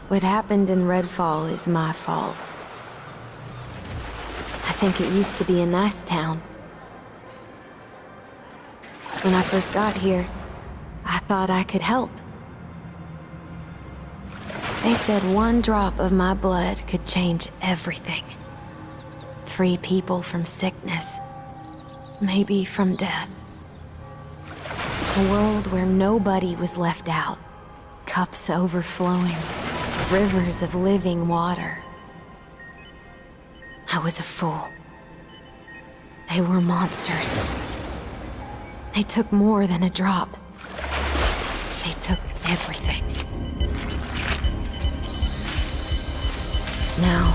What happened in Redfall is my fault. I think it used to be a nice town. When I first got here, I thought I could help. They said one drop of my blood could change everything. Free people from sickness, maybe from death. A world where nobody was left out. Cups overflowing, rivers of living water. I was a fool. They were monsters. They took more than a drop. They took everything. Now,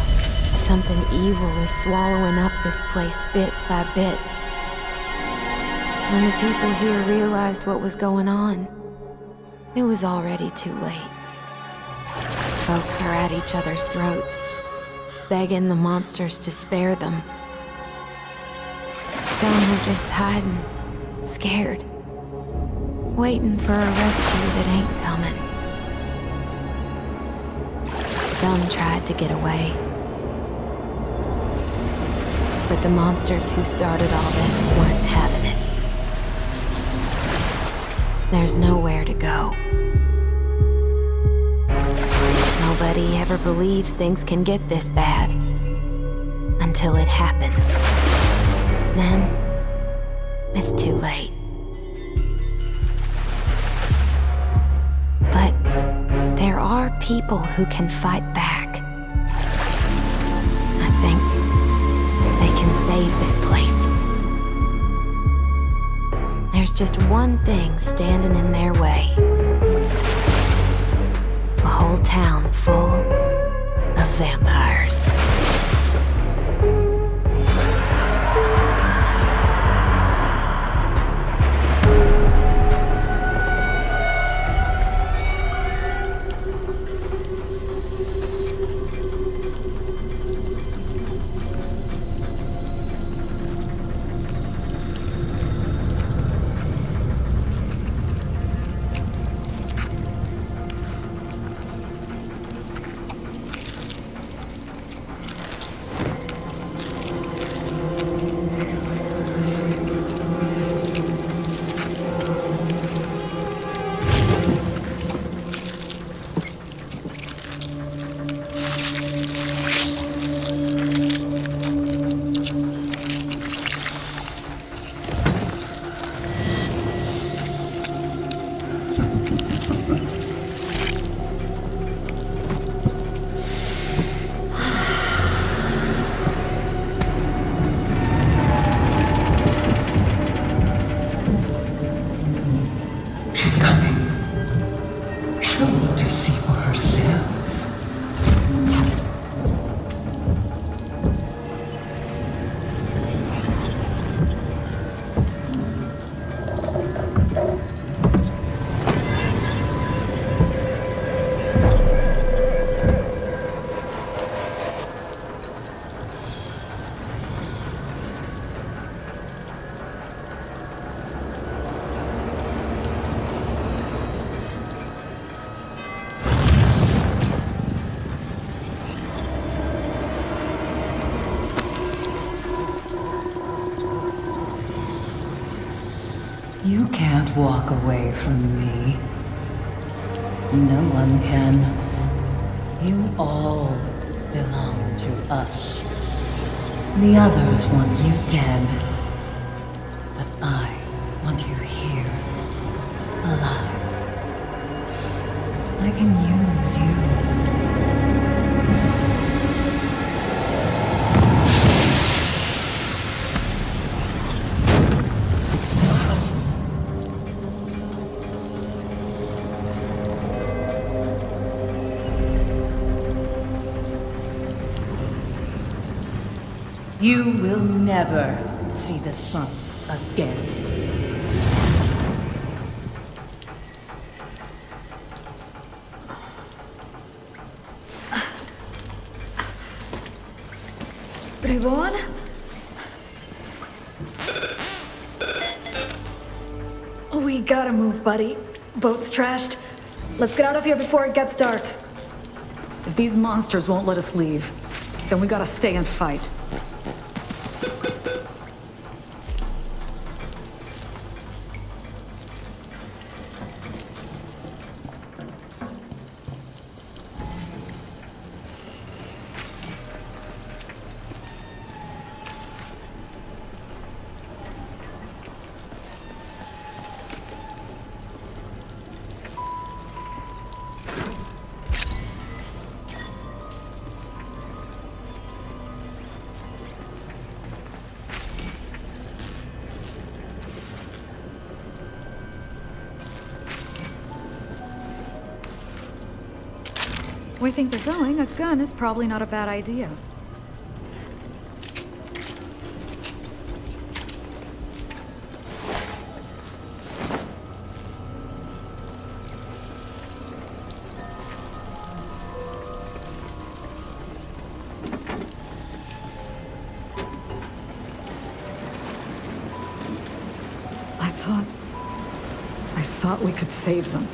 something evil is swallowing up this place bit by bit. When the people here realized what was going on, it was already too late. Folks are at each other's throats, begging the monsters to spare them. Some are just hiding, scared, waiting for a rescue that ain't coming. Some tried to get away. But the monsters who started all this weren't having it. There's nowhere to go. Nobody ever believes things can get this bad. Until it happens. Then, it's too late. But there are people who can fight back. I think they can save this place. There's just one thing standing in their way. A whole town full of vampires. You can't walk away from me. No one can. You all belong to us. The others want you dead. But I want you here, alive. I can use you. You will never see the sun again. Brevon? We gotta move, buddy. Boat's trashed. Let's get out of here before it gets dark. These monsters won't let us leave. Then we gotta stay and fight. The way things are going, a gun is probably not a bad idea. I thought we could save them.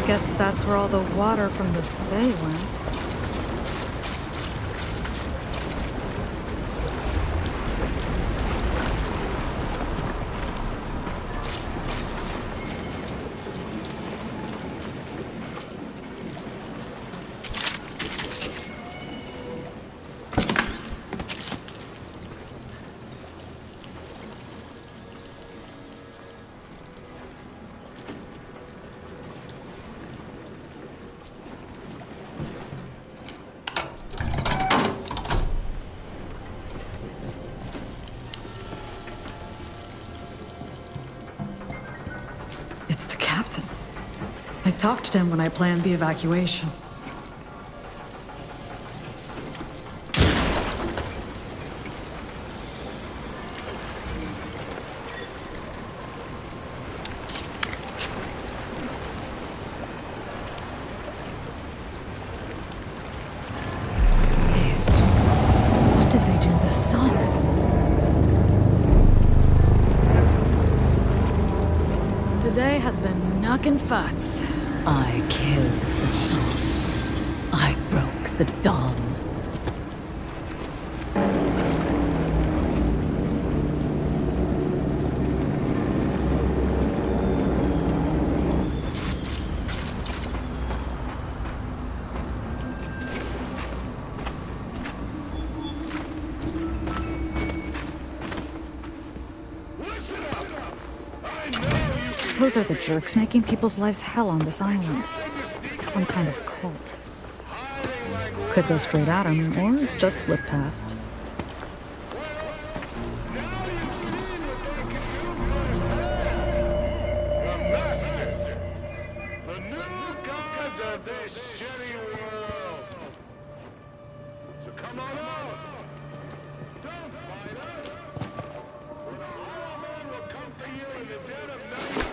Guess that's where all the water from the bay went. I talked to him when I planned the evacuation. What did they do to the sun? Today has been knuckin' futs. I killed the sun. I broke the dawn. Those are the jerks making people's lives hell on this island. Some kind of cult. Could go straight at him, or just slip past. The new gods of this shitty world. So come on out. Don't fight us. For the Hollow Man will come for you in the dead of night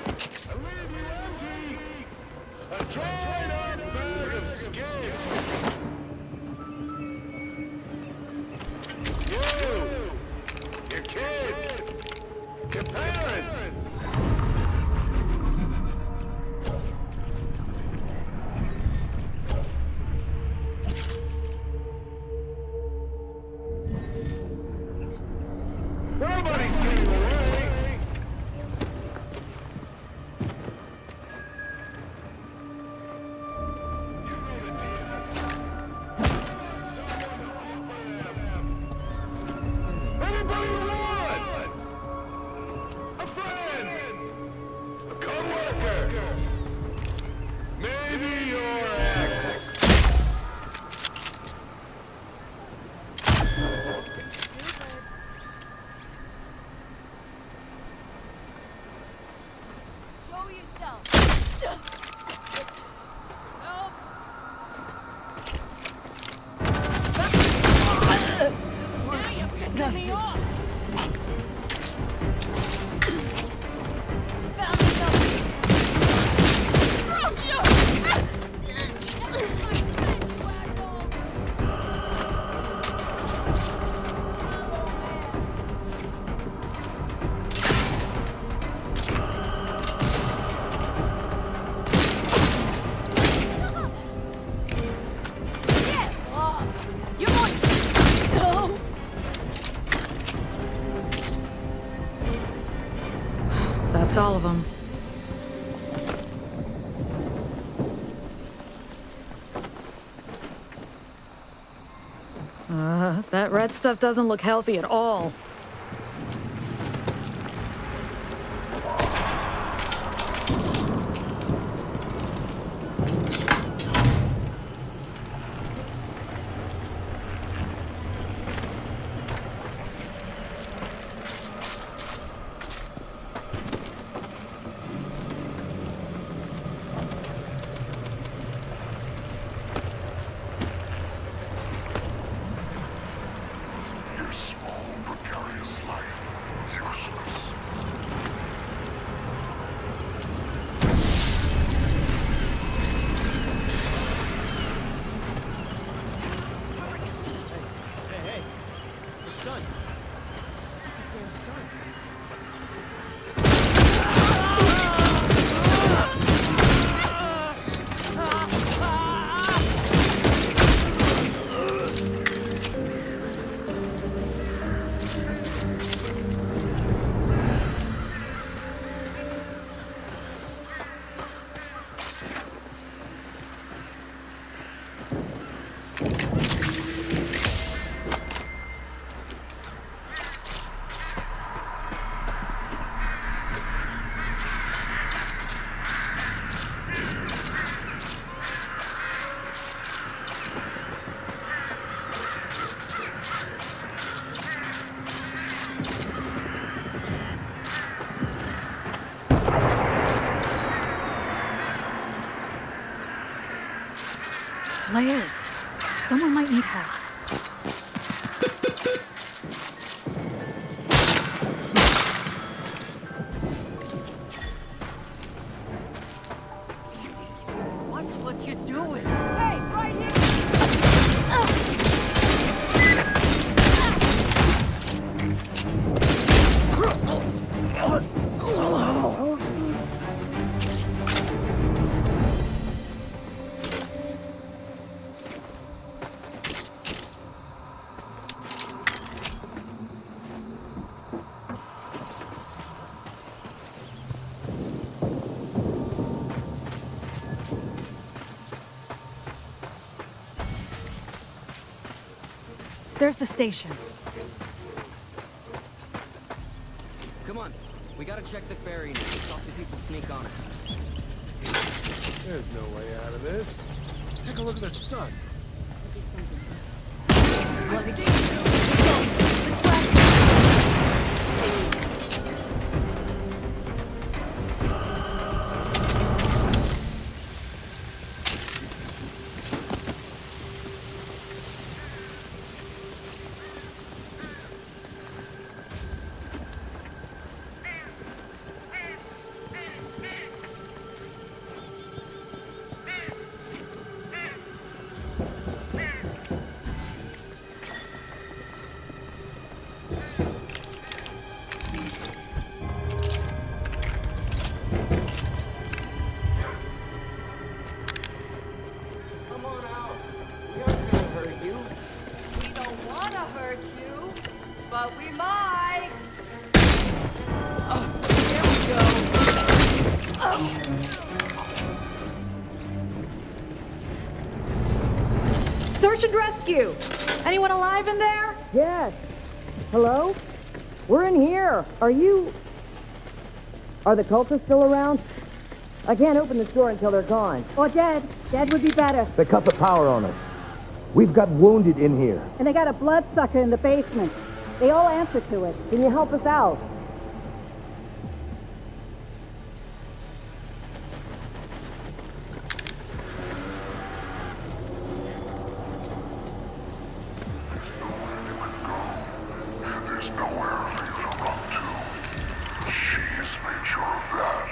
and leave you empty. A dried up bag of skin. You, your kids, your parents. Nobody's getting away! You know the deal. Someone to offer them. Anybody you want! A friend! A co-worker! Maybe your ex! Show yourself. Now you're pissing me off. Found something. Screw you! That's all of them. That red stuff doesn't look healthy at all. Your small, precarious life, useless. Hey, the sun. The damn sun. Flares. Someone might need help. Watch what you're doing. Hey, right here! There's the station. Come on. We gotta check the ferry now. Stop the people sneak on it. There's no way out of this. Take a look at the sun. Come on out. We aren't gonna hurt you. We don't want to hurt you, but we might. Here we go. Search and rescue! Anyone alive in there? Yes. Hello? We're in here. Are the cultists still around? I can't open this door until they're gone. Or dead. Dead would be better. They cut the power on us. We've got wounded in here. And they got a bloodsucker in the basement. They all answer to it. Can you help us out? There's nowhere for you to run to. She's made sure of that.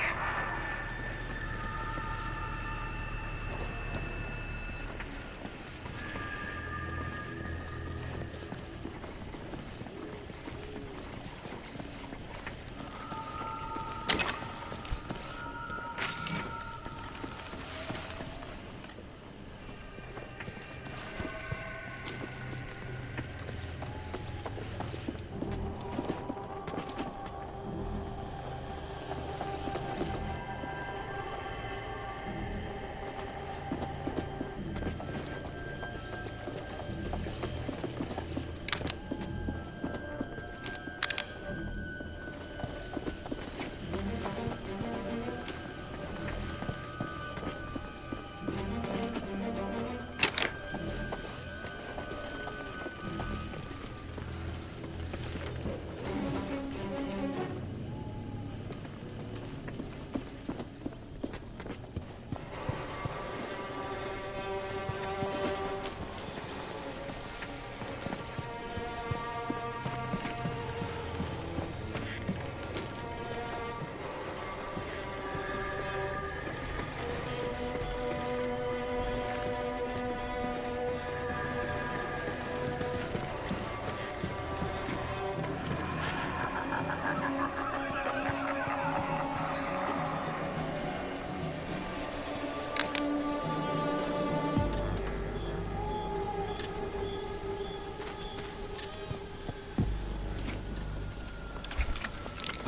I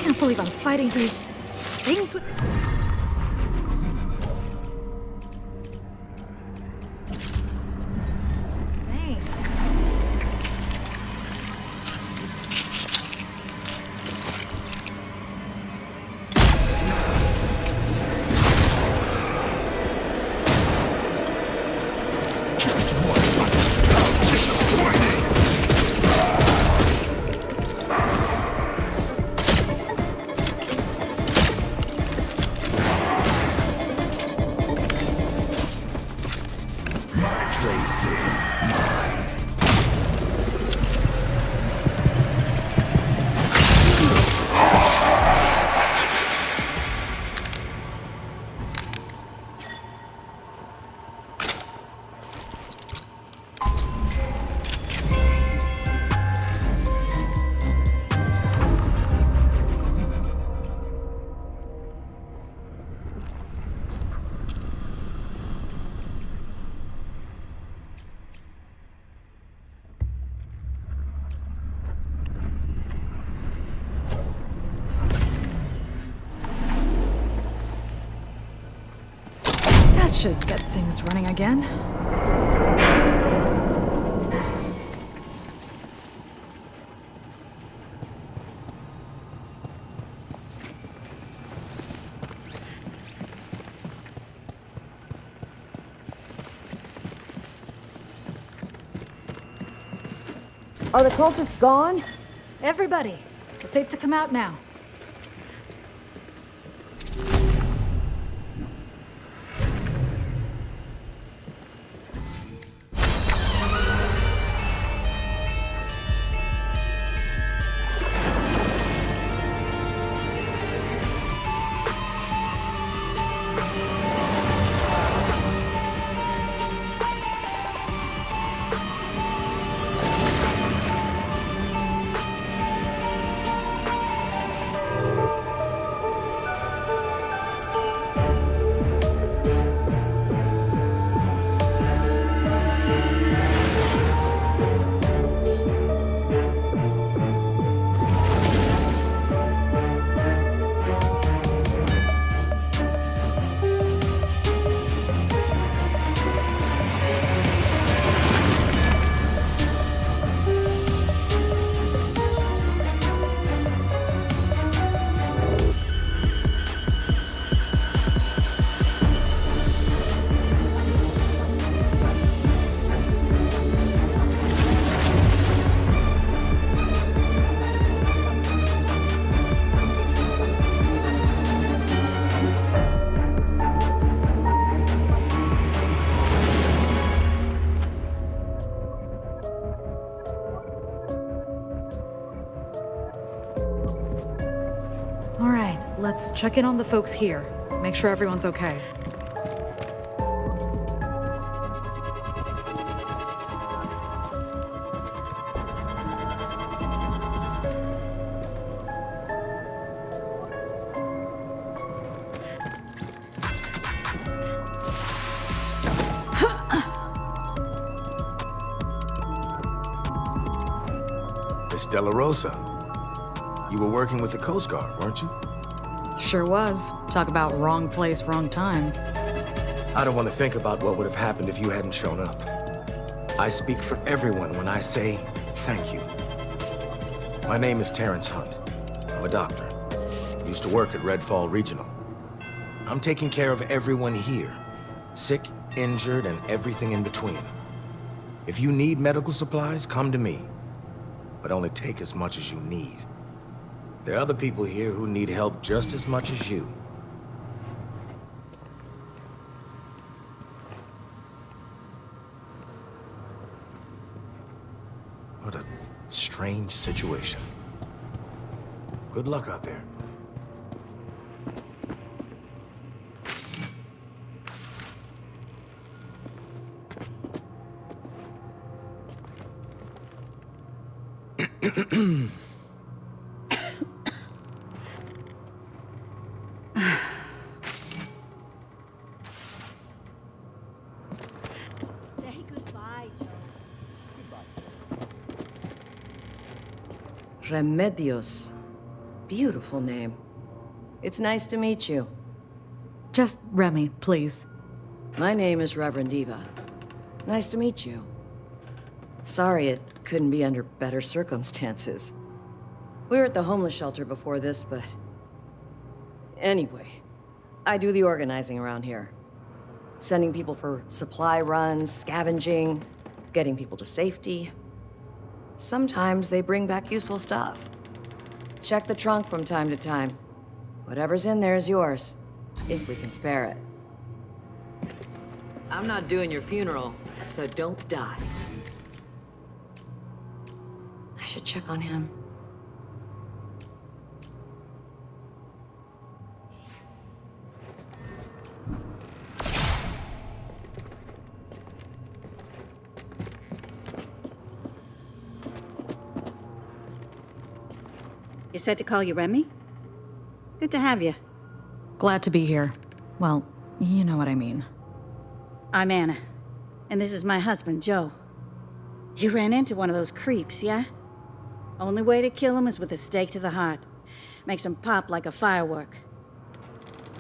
can't believe I'm fighting these things with... Thanks. That should get things running again. Are the cultists gone? Everybody, it's safe to come out now. All right, let's check in on the folks here. Make sure everyone's okay. Miss Della Rosa, you were working with the Coast Guard, weren't you? Sure was. Talk about wrong place, wrong time. I don't want to think about what would have happened if you hadn't shown up. I speak for everyone when I say thank you. My name is Terrence Hunt. I'm a doctor. Used to work at Redfall Regional. I'm taking care of everyone here. Sick, injured, and everything in between. If you need medical supplies, come to me. But only take as much as you need. There are other people here who need help just as much as you. What a strange situation. Good luck out there. Say goodbye, Joe. Remedios. Beautiful name. It's nice to meet you. Just Remy, please. My name is Reverend Eva. Nice to meet you. Sorry it couldn't be under better circumstances. We were at the homeless shelter before this, but... Anyway, I do the organizing around here. Sending people for supply runs, scavenging, getting people to safety. Sometimes they bring back useful stuff. Check the trunk from time to time. Whatever's in there is yours, if we can spare it. I'm not doing your funeral, so don't die. I should check on him. You said to call you Remy? Good to have you. Glad to be here. Well, you know what I mean. I'm Anna, and this is my husband, Joe. You ran into one of those creeps, yeah? Only way to kill him is with a stake to the heart. Makes him pop like a firework.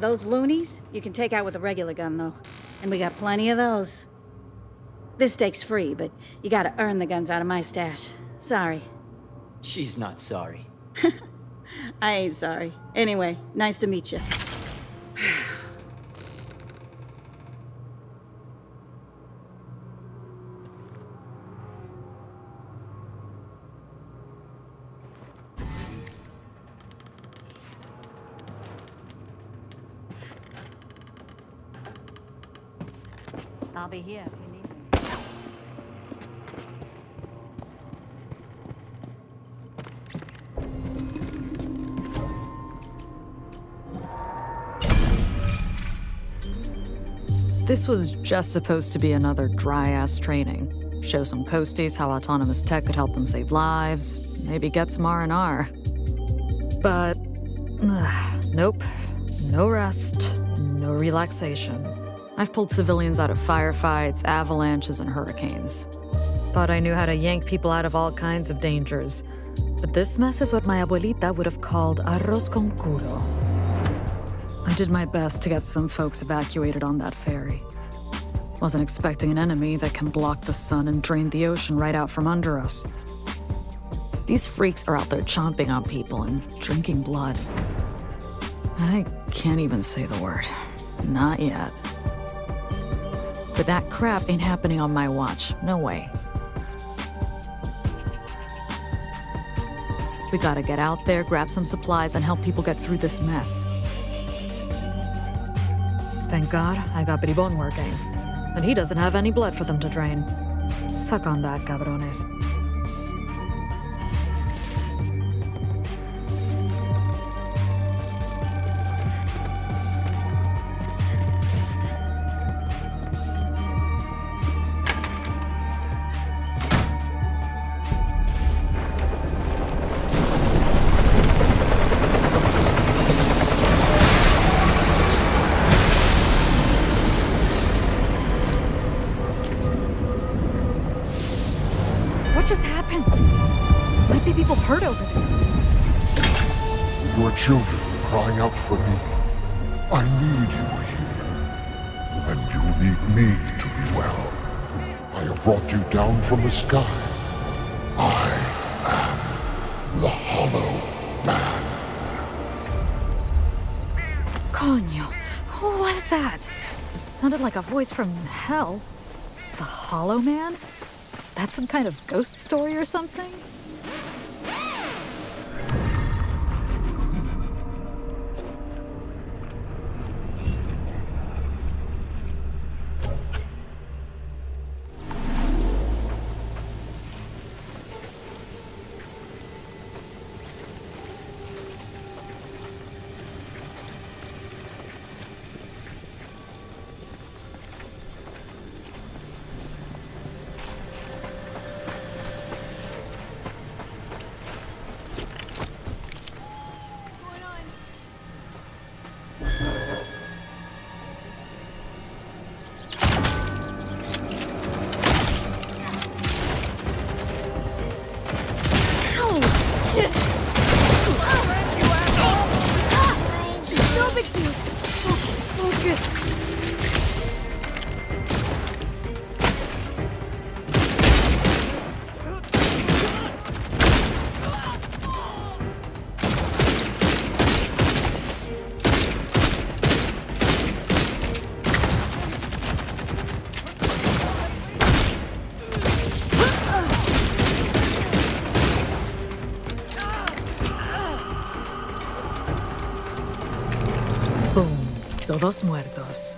Those loonies, you can take out with a regular gun, though. And we got plenty of those. This stake's free, but you gotta earn the guns out of my stash. Sorry. She's not sorry. I ain't sorry. Anyway, nice to meet you. I'll be here if you need me. This was just supposed to be another dry-ass training. Show some coasties how autonomous tech could help them save lives, maybe get some R&R. But, nope. No rest, no relaxation. I've pulled civilians out of firefights, avalanches, and hurricanes. Thought I knew how to yank people out of all kinds of dangers. But this mess is what my abuelita would have called arroz con culo. I did my best to get some folks evacuated on that ferry. Wasn't expecting an enemy that can block the sun and drain the ocean right out from under us. These freaks are out there chomping on people and drinking blood. I can't even say the word. Not yet. But that crap ain't happening on my watch. No way. We gotta get out there, grab some supplies, and help people get through this mess. Thank God I got Bribon working. And he doesn't have any blood for them to drain. Suck on that, cabrones. What just happened? Might be people hurt over there. Your children crying out for me. I need you here. And you need me to be well. I am brought you down from the sky. I am the Hollow Man. Coño, who was that? Sounded like a voice from hell. The Hollow Man? That's some kind of ghost story or something? No big deal. Focus. Boom. Todos muertos.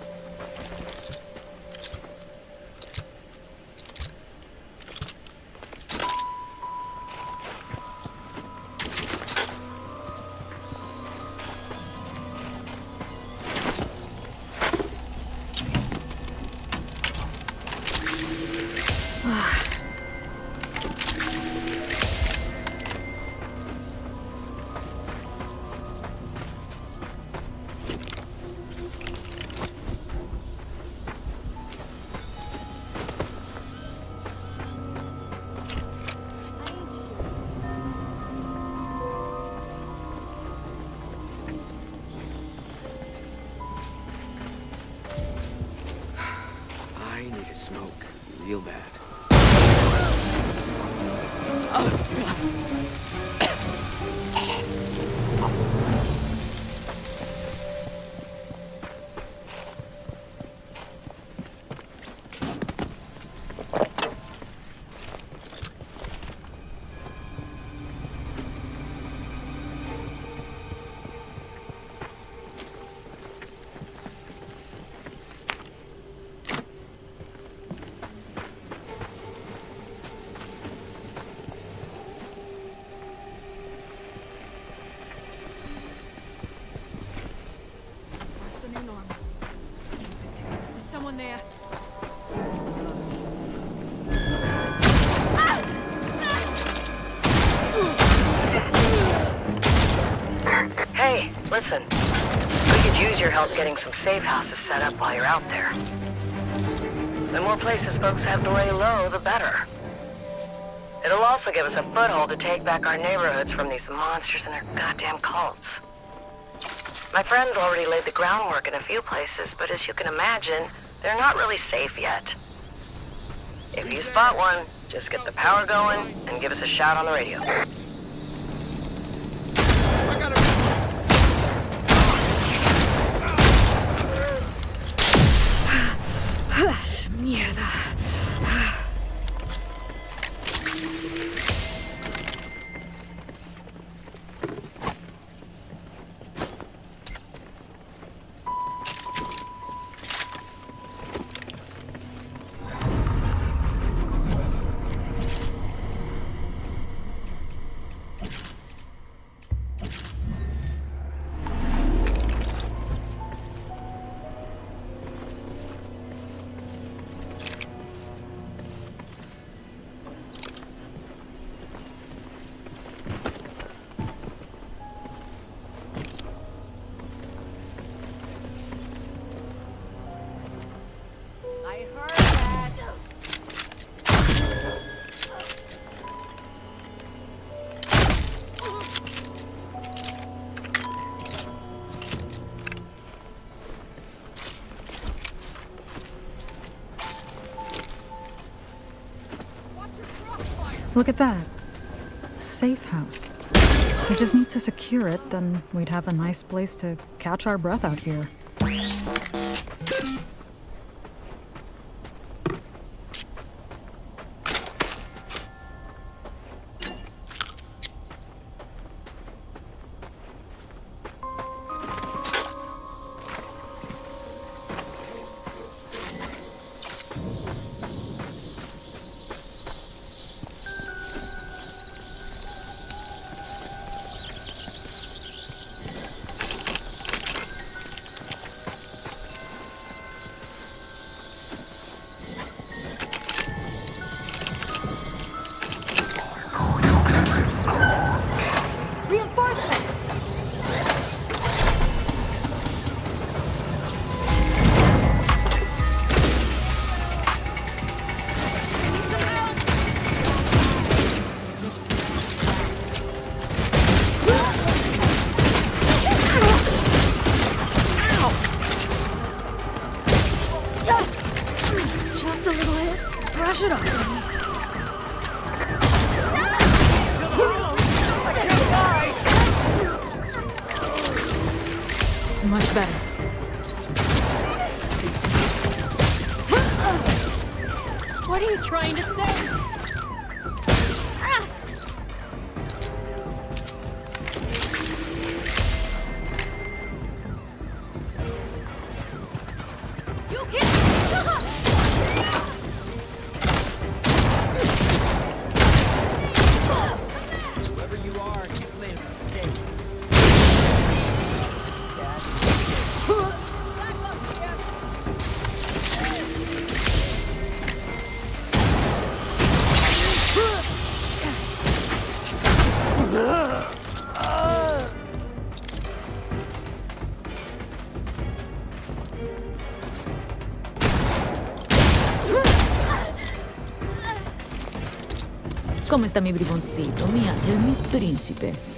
I need a smoke real bad. Is someone there? Hey, listen. We could use your help getting some safe houses set up while you're out there. The more places folks have to lay low, the better. It'll also give us a foothold to take back our neighborhoods from these monsters and their goddamn cults. My friends already laid the groundwork in a few places, but as you can imagine, they're not really safe yet. If you spot one, just get the power going and give us a shout on the radio. Mierda. Look at that. A safe house. We just need to secure it, then we'd have a nice place to catch our breath out here. Reinforcements! Just a little hit. Brush it off. Much better. What are you trying to say? You Whoever you are, you made a mistake. Come sta mi briboncito, mia, del mio principe.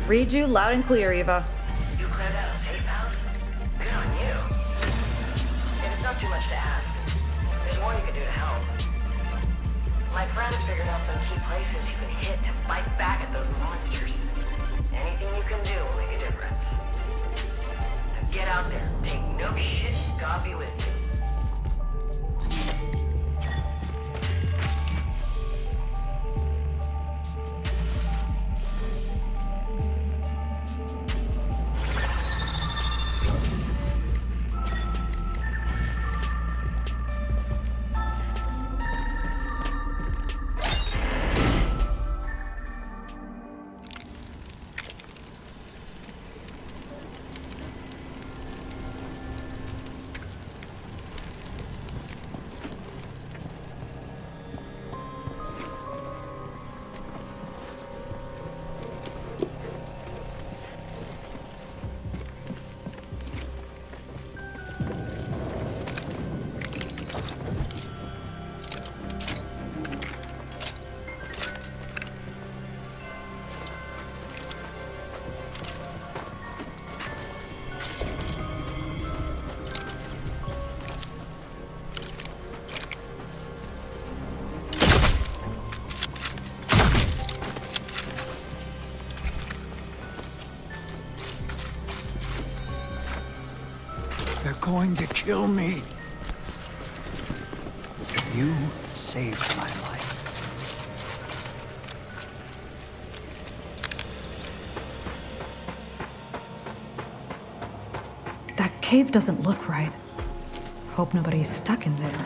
Read you loud and clear, Eva. You cleared out a safe house? Good on you. And it's not too much to ask. There's more you can do to help. My friends figured out some key places you can hit to fight back at those monsters. Anything you can do will make a difference. Now get out there. Take no shit. God be with you. They're going to kill me. You saved my life. That cave doesn't look right. Hope nobody's stuck in there.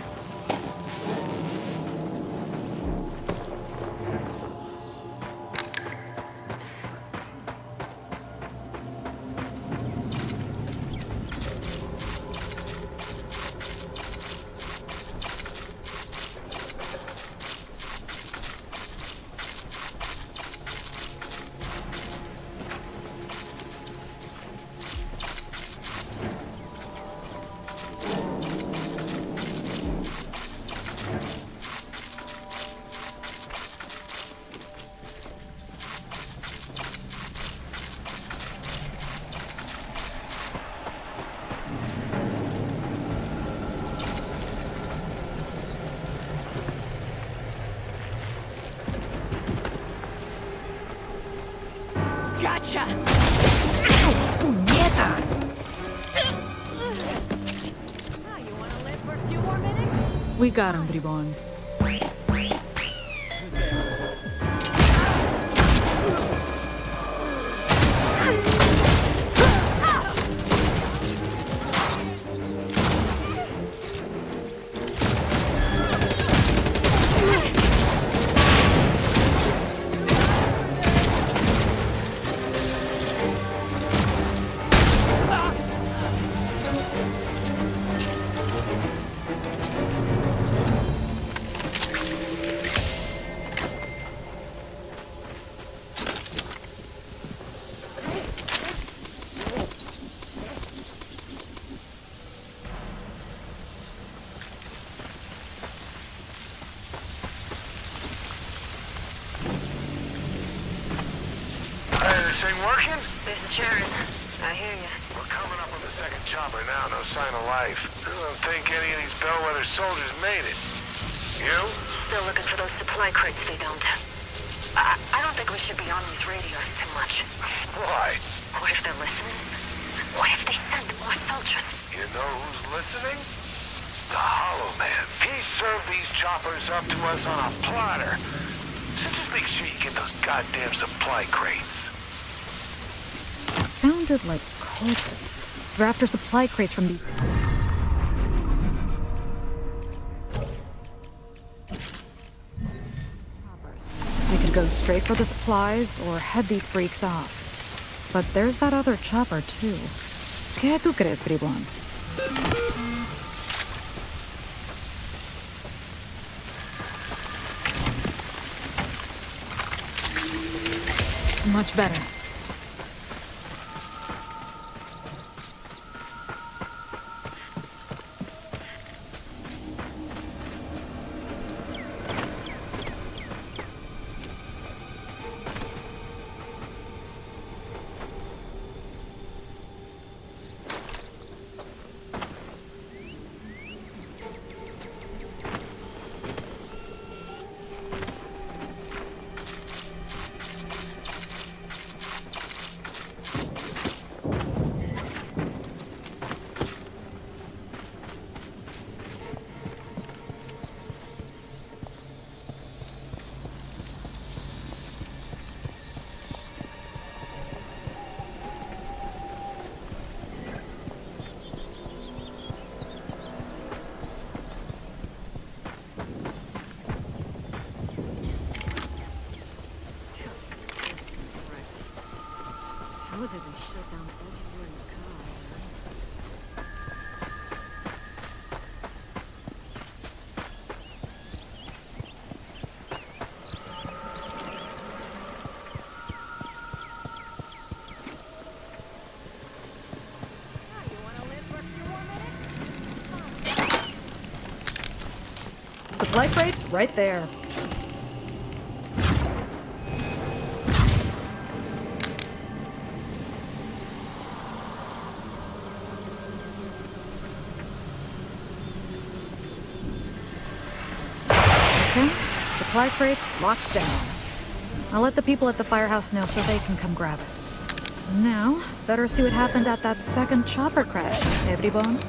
Gotcha! Ow! Puñeta! Now you wanna live for a few more minutes? We got him, Bribon. This ain't working? This is Sharon. I hear you. We're coming up on the second chopper now, no sign of life. I don't think any of these bellwether soldiers made it. You? Still looking for those supply crates they dumped. I don't think we should be on these radios too much. Why? What if they're listening? What if they sent more soldiers? You know who's listening? The Hollow Man. He served these choppers up to us on a platter. So just make sure you get those goddamn supply crates. Sounded like cultists. They're after supply crates from the... We could go straight for the supplies or head these freaks off. But there's that other chopper, too. ¿Qué tú crees, Bribon? Much better. How did they shut down everywhere in the car? Supply crates right there. Okay, supply crates locked down. I'll let the people at the firehouse know so they can come grab it. Now, better see what happened at that second chopper crash, everyone.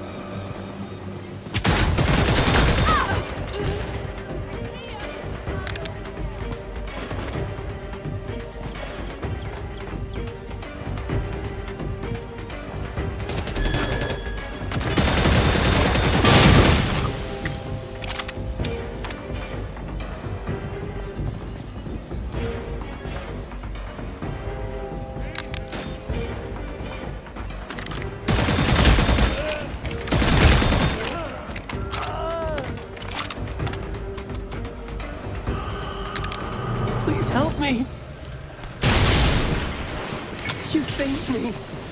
in.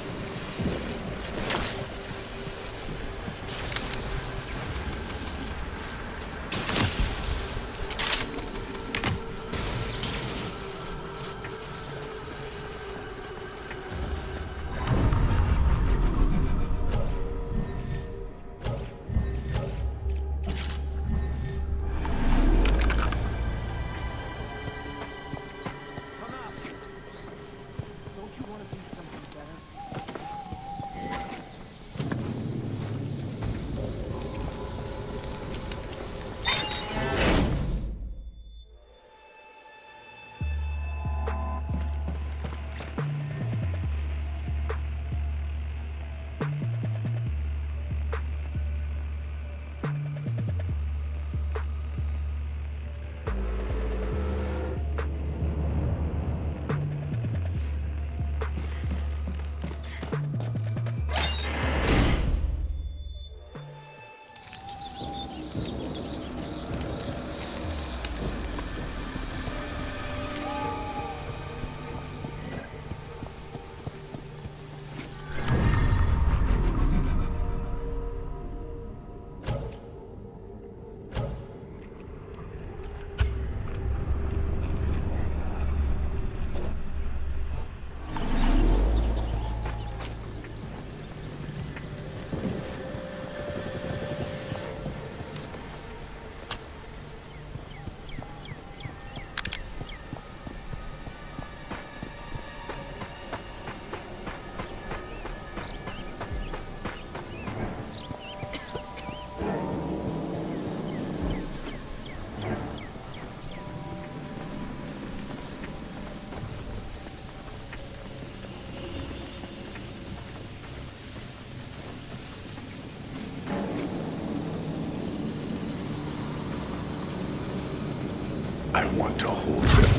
I want to hold them.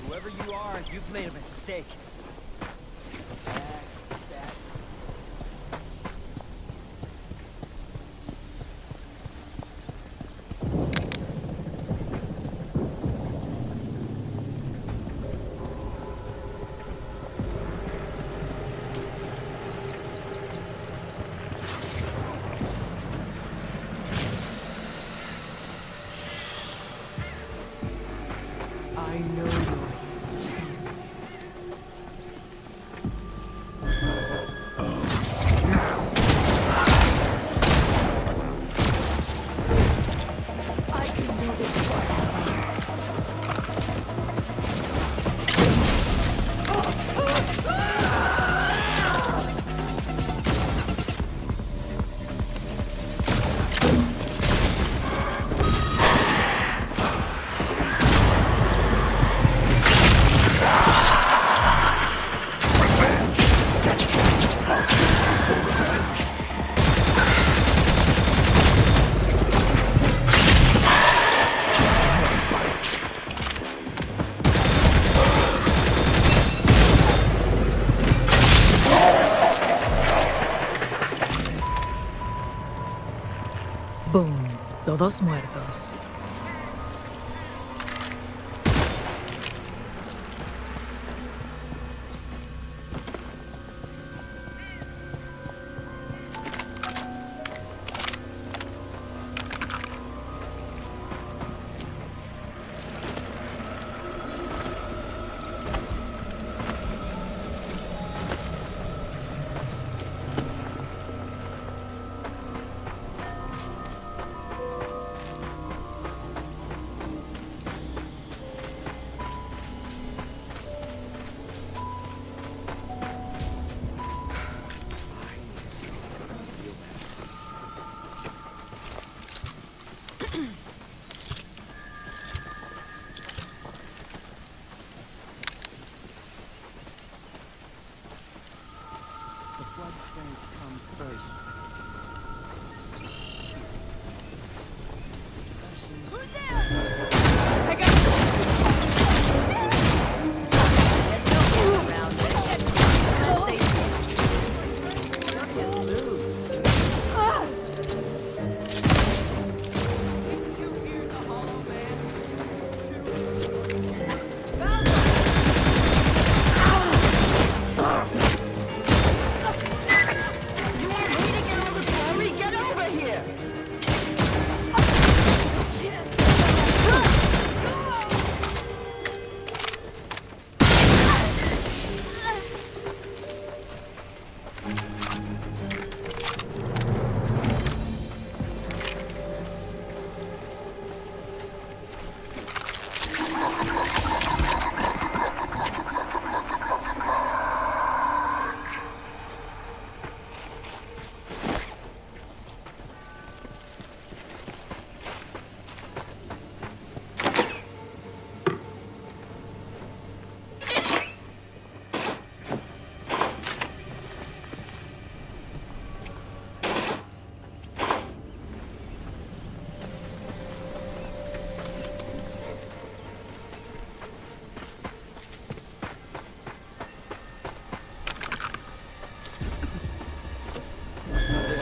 Whoever you are, you've made a mistake. I know you're Boom. Todos muertos.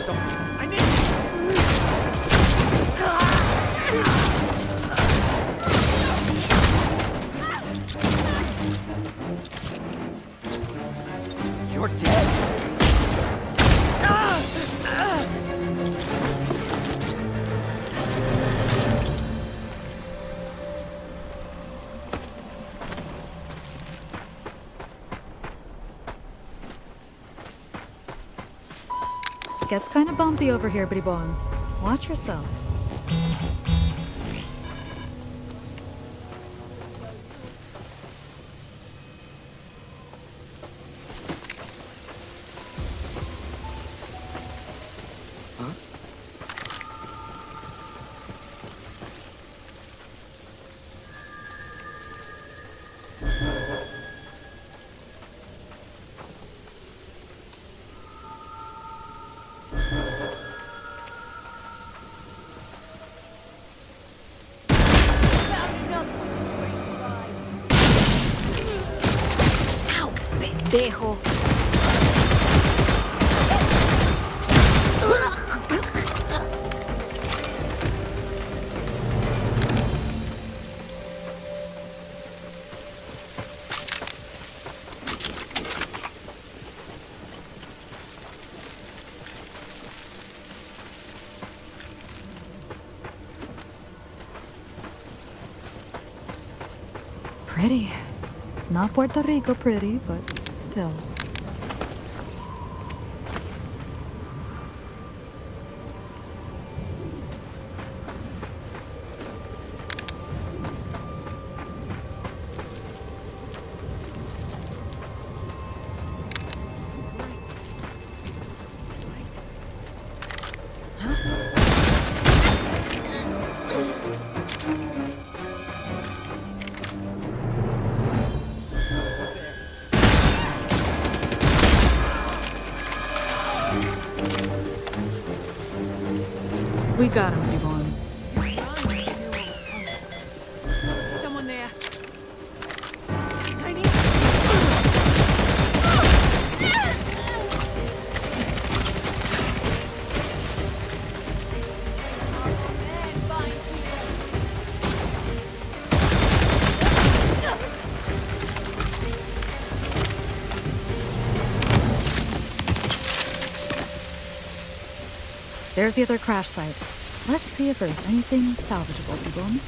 someone. I need... You're dead. Gets kind of bumpy over here, Bitty Bon. Watch yourself. Dejo. Pretty. Not Puerto Rico pretty, but still. We got him, Devon. Someone there. I need... There's the other crash site. Let's see if there's anything salvageable, Devon.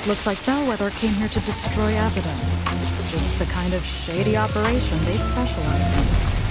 Looks like Bellwether came here to destroy evidence. Just the kind of shady operation they specialize in.